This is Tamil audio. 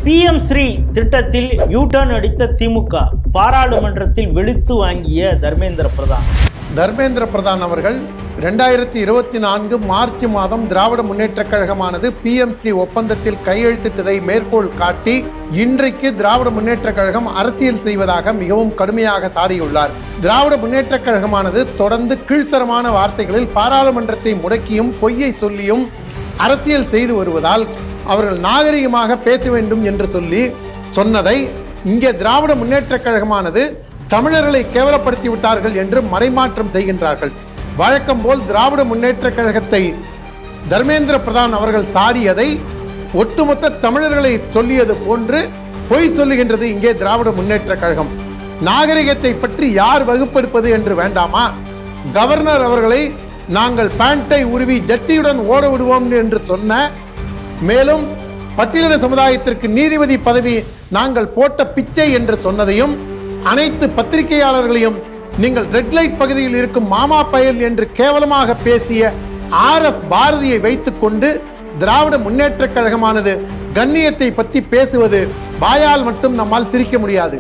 PM ஸ்ரீ திட்டத்தில் யூ-டர்ன் அடித்த திமுக, பாராளுமன்றத்தில் வெளுத்து வாங்கிய தர்மேந்திர பிரதான் அவர்கள் 2024 மார்ச் மாதம் திராவிட முன்னேற்ற கழகமானது PM ஸ்ரீ ஒப்பந்தத்தில் கையெழுத்திட்டதை மேற்கோள் காட்டி இன்றைக்கு திராவிட முன்னேற்ற கழகம் அரசியல் செய்வதாக மிகவும் கடுமையாக சாடியுள்ளார். திராவிட முன்னேற்ற கழகமானது தொடர்ந்து கீழ்த்தரமான வார்த்தைகளில் பாராளுமன்றத்தை முடக்கியும் பொய்யை சொல்லியும் அரசியல் செய்து வருவதால் அவர்கள் நாகரிகமாக பேச வேண்டும் என்று சொன்னதை இங்கே திராவிட முன்னேற்ற கழகமானது தமிழர்களை கேவலப்படுத்தி விட்டார்கள் என்று மறைமாற்றம் செய்கின்றார்கள். வழக்கம் போல் திராவிட முன்னேற்ற கழகத்தை தர்மேந்திர பிரதான் அவர்கள் சாடியதை ஒட்டுமொத்த தமிழர்களை சொல்லியது போன்று பொய் சொல்லுகின்றது இங்கே திராவிட முன்னேற்ற கழகம். நாகரிகத்தை பற்றி யார் வகுப்பெடுப்பது என்று வேண்டாமா? கவர்னர் அவர்களை நாங்கள் பேண்டை உருவி ஜட்டியுடன் ஓட விடுவோம் என்று சொன்ன, மேலும் பட்டியலின சமுதாயத்திற்கு நீதிபதி பதவி நாங்கள் போட்ட பிச்சை என்று சொன்னதையும், அனைத்து பத்திரிகையாளர்களையும் நீங்கள் ரெட் லைட் பகுதியில் இருக்கும் மாமா பயல் என்று கேவலமாக பேசிய RF பாரதியை வைத்துக் கொண்டு திராவிட முன்னேற்ற கழகமானது கண்ணியத்தை பற்றி பேசுவது வாயால் மட்டும் நம்மால் சிரிக்க முடியாது.